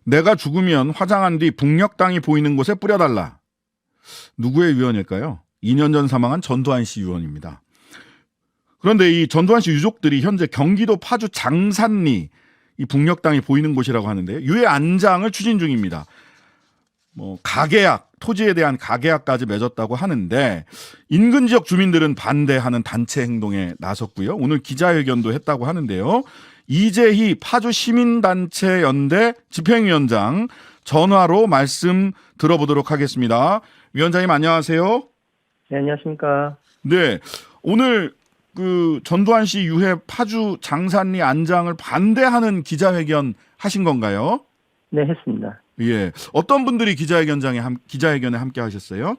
내가 죽으면 화장한 뒤 북녘 땅이 보이는 곳에 뿌려달라. 누구의 유언일까요? 2년 전 사망한 전두환 씨 유언입니다. 그런데 이 전두환 씨 유족들이 현재 경기도 파주 장산리 이 북녘 땅이 보이는 곳이라고 하는데요. 유해 안장을 추진 중입니다. 가계약, 토지에 대한 가계약까지 맺었다고 하는데 인근 지역 주민들은 반대하는 단체 행동에 나섰고요. 오늘 기자회견도 했다고 하는데요. 이재희 파주시민단체 연대 집행위원장 전화로 말씀 들어보도록 하겠습니다. 위원장님 안녕하세요. 네, 안녕하십니까. 네, 오늘 그 전두환 씨 유해 파주 장산리 안장을 반대하는 기자회견 하신 건가요? 네, 했습니다. 예, 어떤 분들이 기자회견에 함께 하셨어요?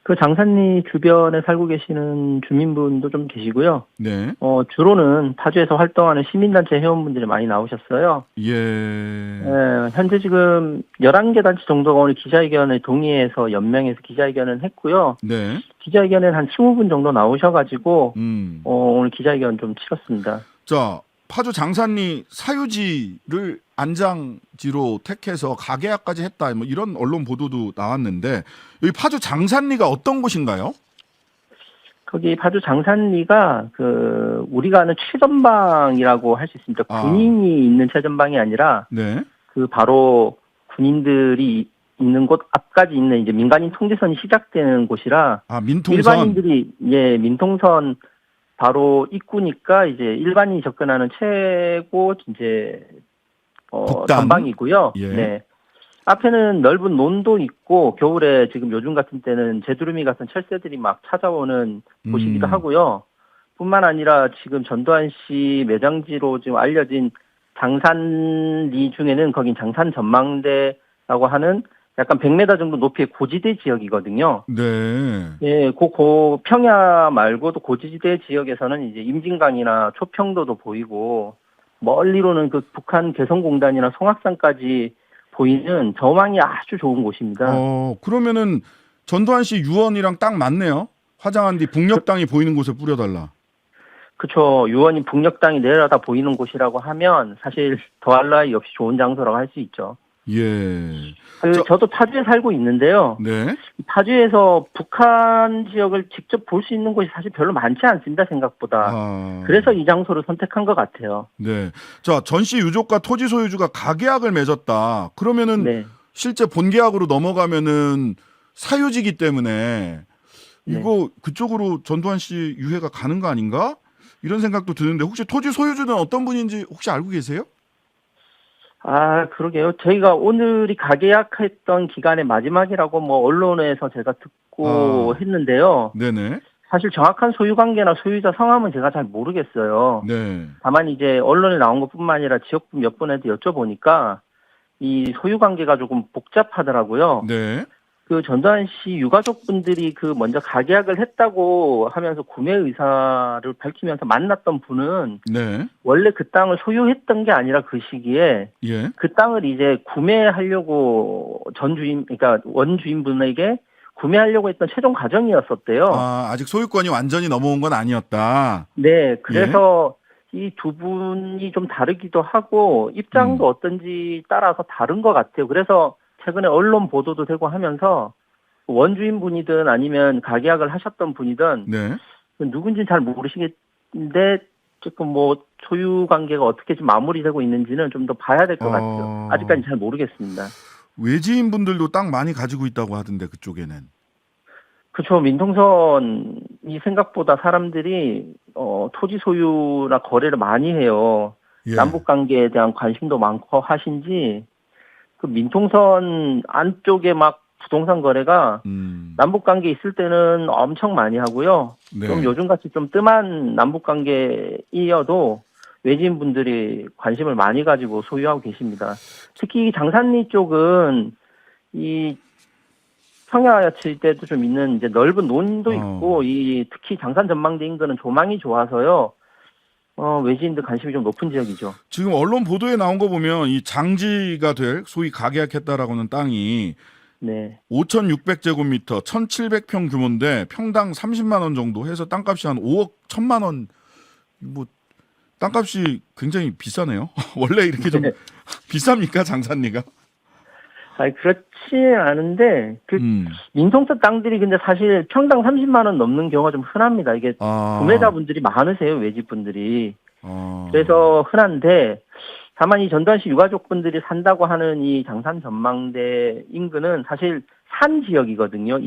그 장산리 주변에 살고 계시는 주민분도 좀 계시고요. 네. 주로는 파주에서 활동하는 시민단체 회원분들이 많이 나오셨어요. 예. 현재 지금 11개 단체 정도가 오늘 기자회견에 동의해서 연명해서 기자회견을 했고요. 네. 기자회견은 한 20분 정도 나오셔가지고, 오늘 기자회견 좀 치렀습니다. 자, 파주 장산리 사유지를 안장지로 택해서 가계약까지 했다. 뭐 이런 언론 보도도 나왔는데 여기 파주 장산리가 어떤 곳인가요? 거기 파주 장산리가 우리가 아는 최전방이라고 할 수 있습니다. 군인이 있는 최전방이 아니라 네. 바로 군인들이 있는 곳 앞까지 있는 이제 민간인 통제선이 시작되는 곳이라 민통선. 일반인들이 민통선 바로 입구니까 이제 일반인이 접근하는 최고 이제 전방이고요. 예. 네. 앞에는 넓은 논도 있고 겨울에 지금 요즘 같은 때는 제두루미 같은 철새들이 막 찾아오는 곳이기도 하고요. 뿐만 아니라 지금 전두환 씨 매장지로 지금 알려진 장산리 중에는 거긴 장산 전망대라고 하는 약간 100m 정도 높이의 고지대 지역이거든요. 네. 예, 평야 말고도 고지대 지역에서는 이제 임진강이나 초평도도 보이고 멀리로는 그 북한 개성공단이나 송악산까지 보이는 전망이 아주 좋은 곳입니다. 그러면은 전두환 씨 유언이랑 딱 맞네요. 화장한 뒤 북녘 땅이 보이는 곳에 뿌려달라. 그렇죠. 유언이 북녘 땅이 내려다 보이는 곳이라고 하면 사실 더할 나위 없이 좋은 장소라고 할 수 있죠. 예. 저도 파주에 살고 있는데요. 네. 파주에서 북한 지역을 직접 볼 수 있는 곳이 사실 별로 많지 않습니다, 생각보다. 그래서 이 장소를 선택한 것 같아요. 네. 자, 전 씨 유족과 토지 소유주가 가계약을 맺었다. 그러면은 네. 실제 본계약으로 넘어가면은 사유지기 때문에 이거 그쪽으로 전두환 씨 유해가 가는 거 아닌가? 이런 생각도 드는데 혹시 토지 소유주는 어떤 분인지 혹시 알고 계세요? 그러게요. 저희가 오늘이 가계약했던 기간의 마지막이라고 언론에서 제가 듣고 했는데요. 네네. 사실 정확한 소유 관계나 소유자 성함은 제가 잘 모르겠어요. 네. 다만 이제 언론에 나온 것뿐만 아니라 지역구 몇 분에도 여쭤보니까 이 소유 관계가 조금 복잡하더라고요. 네. 그 전두환 씨 유가족분들이 먼저 가계약을 했다고 하면서 구매 의사를 밝히면서 만났던 분은 네. 원래 그 땅을 소유했던 게 아니라 그 시기에 예. 그 땅을 이제 구매하려고 그러니까 원주인분에게 구매하려고 했던 최종 과정이었었대요. 아직 소유권이 완전히 넘어온 건 아니었다. 네, 그래서 이 두 분이 좀 다르기도 하고 입장도 어떤지 따라서 다른 것 같아요. 그래서 최근에 언론 보도도 되고 하면서 원주인분이든 아니면 가계약을 하셨던 분이든 네. 누군지는 잘 모르시겠는데 지금 소유 관계가 어떻게 좀 마무리되고 있는지는 좀 더 봐야 될 것 같아요. 아직까지 잘 모르겠습니다. 외지인 분들도 땅 많이 가지고 있다고 하던데 그쪽에는. 그렇죠. 민통선이 생각보다 사람들이 토지 소유나 거래를 많이 해요. 예. 남북 관계에 대한 관심도 많고 하신지 그 민통선 안쪽에 막 부동산 거래가 남북 관계 있을 때는 엄청 많이 하고요. 네. 좀 요즘같이 좀 뜸한 남북 관계이어도 외지인 분들이 관심을 많이 가지고 소유하고 계십니다. 특히 장산리 쪽은 이 평야칠 때도 좀 있는 이제 넓은 논도 있고 특히 장산 전망대 인근은 조망이 좋아서요. 외지인들 관심이 좀 높은 지역이죠. 지금 언론 보도에 나온 거 보면 이 장지가 될 소위 가계약했다라고 하는 땅이 5,600제곱미터 1,700평 규모인데 평당 30만 원 정도 해서 땅값이 한 5억 1천만 원. 땅값이 굉장히 비싸네요. 원래 이렇게 좀 비쌉니까 장산리가? 아니, 그렇지 않은데, 음. 민속촌 땅들이 근데 사실 평당 30만 원 넘는 경우가 좀 흔합니다. 이게 아. 구매자분들이 많으세요, 외집분들이. 아. 그래서 흔한데, 다만 이 전두환 씨 유가족분들이 산다고 하는 이 장산 전망대 인근은 사실 산 지역이거든요.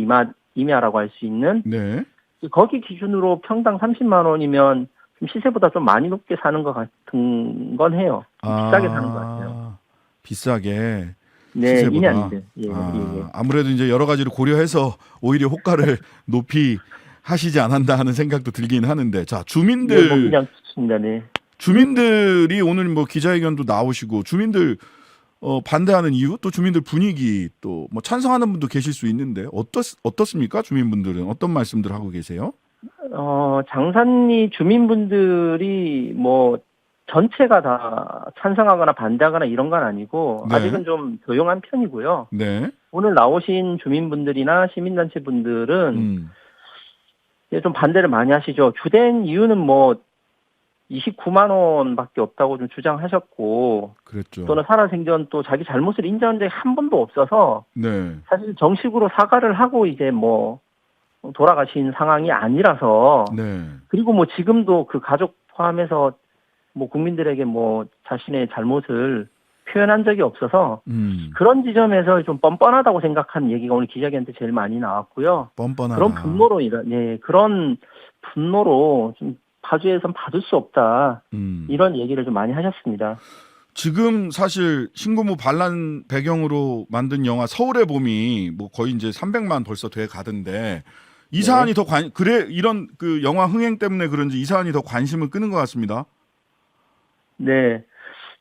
임야라고 할 수 있는. 네. 거기 기준으로 평당 30만 원이면 좀 시세보다 좀 많이 높게 사는 것 같은 건 해요. 비싸게 사는 것 같아요. 비싸게. 네, 시세보다. 임야인데. 예, 예. 아무래도 이제 여러 가지를 고려해서 오히려 호가를 높이 하시지 않았나 하는 생각도 들긴 하는데, 자 네, 뭐 그냥 좋습니다. 네. 주민들이 오늘 뭐 기자회견도 나오시고 주민들 반대하는 이유, 또 주민들 분위기, 또 뭐 찬성하는 분도 계실 수 있는데 어떻습니까? 주민분들은 어떤 말씀들 하고 계세요? 장산리 주민분들이 뭐 전체가 다 찬성하거나 반대하거나 이런 건 아니고 네. 아직은 좀 조용한 편이고요. 네. 오늘 나오신 주민분들이나 시민단체 분들은 좀 반대를 많이 하시죠. 주된 이유는 뭐 29만 원밖에 없다고 좀 주장하셨고, 그랬죠. 또는 살아생전 또 자기 잘못을 인정한 적이 한 번도 없어서 네. 사실 정식으로 사과를 하고 이제 뭐 돌아가신 상황이 아니라서, 네. 그리고 뭐 지금도 그 가족 포함해서 뭐 국민들에게 뭐 자신의 잘못을 표현한 적이 없어서 그런 지점에서 좀 뻔뻔하다고 생각하는 얘기가 오늘 기자회견 때 제일 많이 나왔고요. 뻔뻔하다. 그런 분노로 그런 분노로 좀 파주에선 받을 수 없다. 이런 얘기를 좀 많이 하셨습니다. 지금 사실 신고무 반란 배경으로 만든 영화 서울의 봄이 뭐 거의 이제 300만 벌써 돼 가던데 이 사안이 더 이런 그 영화 흥행 때문에 그런지 이 사안이 더 관심을 끄는 것 같습니다. 네.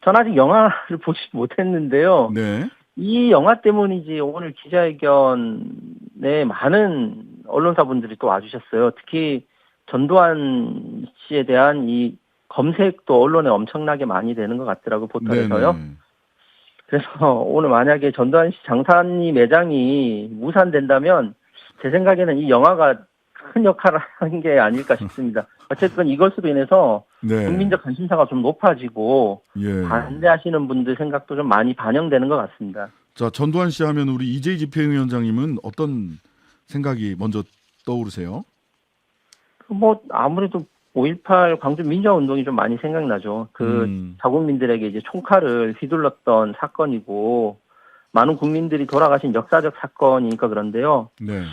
전 아직 영화를 보지 못했는데요. 네. 이 영화 때문인지 오늘 기자회견에 많은 언론사분들이 또 와주셨어요. 특히 전두환 씨에 대한 이 검색도 언론에 엄청나게 많이 되는 것 같더라고요, 포털에서요. 네네. 그래서 오늘 만약에 전두환 씨 장산리 매장이 무산된다면 제 생각에는 이 영화가 큰 역할을 한 게 아닐까 싶습니다. 어쨌든 이것으로 인해서 네. 국민적 관심사가 좀 높아지고 예. 반대하시는 분들 생각도 좀 많이 반영되는 것 같습니다. 자, 전두환 씨 하면 우리 이재희 집행위원장님은 어떤 생각이 먼저 떠오르세요? 뭐 아무래도 5.18 광주 민주화운동이 좀 많이 생각나죠. 자국민들에게 이제 총칼을 휘둘렀던 사건이고 많은 국민들이 돌아가신 역사적 사건이니까 그런데요. 네.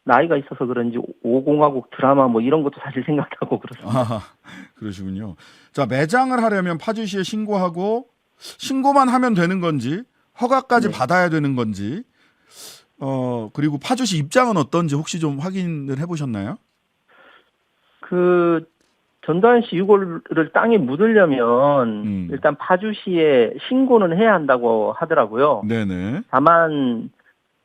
나이가 있어서 그런지 5공화국 드라마 뭐 이런 것도 사실 생각나고 그렇습니다. 아, 그러시군요. 자, 매장을 하려면 파주시에 신고하고 신고만 하면 되는 건지 허가까지 받아야 되는 건지 그리고 파주시 입장은 어떤지 혹시 좀 확인을 해보셨나요? 전두환 씨 유골을 땅에 묻으려면 일단 파주시에 신고는 해야 한다고 하더라고요. 네네. 다만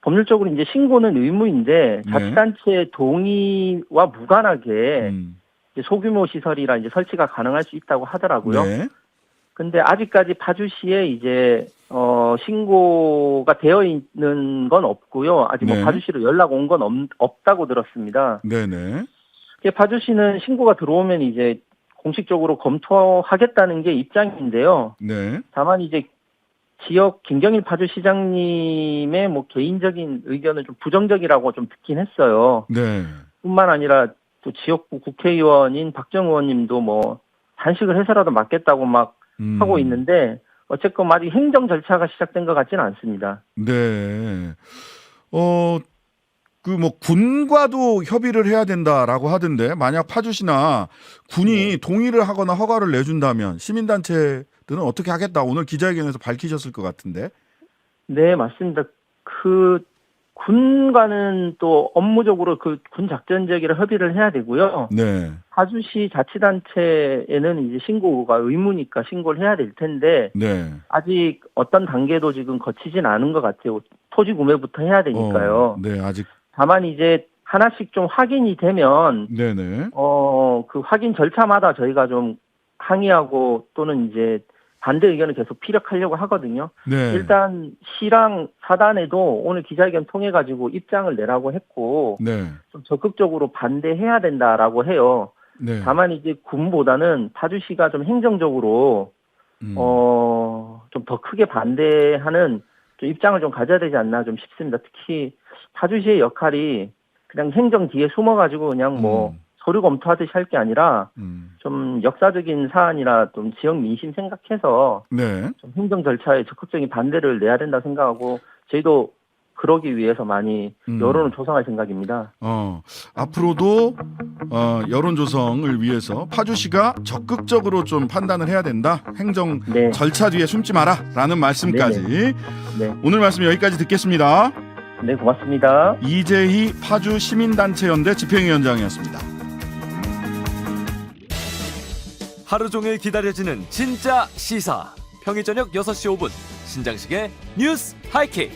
법률적으로 이제 신고는 의무인데 자치단체 동의와 무관하게 이제 소규모 시설이라 이제 설치가 가능할 수 있다고 하더라고요. 네. 근데 아직까지 파주시에 이제 신고가 되어 있는 건 없고요. 아직 뭐 파주시로 연락 온 건 없다고 들었습니다. 네네. 파주시는 신고가 들어오면 이제 공식적으로 검토하겠다는 게 입장인데요. 네. 다만 이제 지역 김경일 파주시장님의 뭐 개인적인 의견은 좀 부정적이라고 좀 듣긴 했어요. 네. 뿐만 아니라 또 지역구 국회의원인 박정 의원님도 뭐 단식을 해서라도 맞겠다고 막 하고 있는데 어쨌건 아직 행정 절차가 시작된 것 같지는 않습니다. 네. 그 뭐 군과도 협의를 해야 된다라고 하던데 만약 파주시나 군이 동의를 하거나 허가를 내준다면 시민단체들은 어떻게 하겠다 오늘 기자회견에서 밝히셨을 것 같은데. 네, 맞습니다. 군과는 또 업무적으로 군 작전 지역이라 협의를 해야 되고요. 네. 파주시 자치단체에는 이제 신고가 의무니까 신고를 해야 될 텐데 네. 아직 어떤 단계도 지금 거치진 않은 것 같아요. 토지 구매부터 해야 되니까요. 네, 아직. 다만 이제 하나씩 좀 확인이 되면 네네. 그 확인 절차마다 저희가 좀 항의하고 또는 이제 반대 의견을 계속 피력하려고 하거든요. 네. 일단 시랑 사단에도 오늘 기자회견 통해 가지고 입장을 내라고 했고 네. 좀 적극적으로 반대해야 된다라고 해요. 네. 다만 이제 군보다는 파주시가 좀 행정적으로 좀 더 크게 반대하는 좀 입장을 좀 가져야 되지 않나 좀 싶습니다. 특히 파주시의 역할이 그냥 행정 뒤에 숨어가지고 그냥 뭐 서류 검토하듯이 할 게 아니라 좀 역사적인 사안이나 좀 지역 민심 생각해서 네. 좀 행정 절차에 적극적인 반대를 내야 된다 생각하고 저희도 그러기 위해서 많이 여론을 조성할 생각입니다. 앞으로도 여론 조성을 위해서 파주시가 적극적으로 좀 판단을 해야 된다. 행정 네. 절차 뒤에 숨지 마라라는 말씀까지. 네. 오늘 말씀 여기까지 듣겠습니다. 네, 고맙습니다. 이재희 파주 시민단체연대 집행위원장이었습니다. 하루 종일 기다려지는 진짜 시사. 평일 저녁 6시 5분 신장식의 뉴스 하이킥.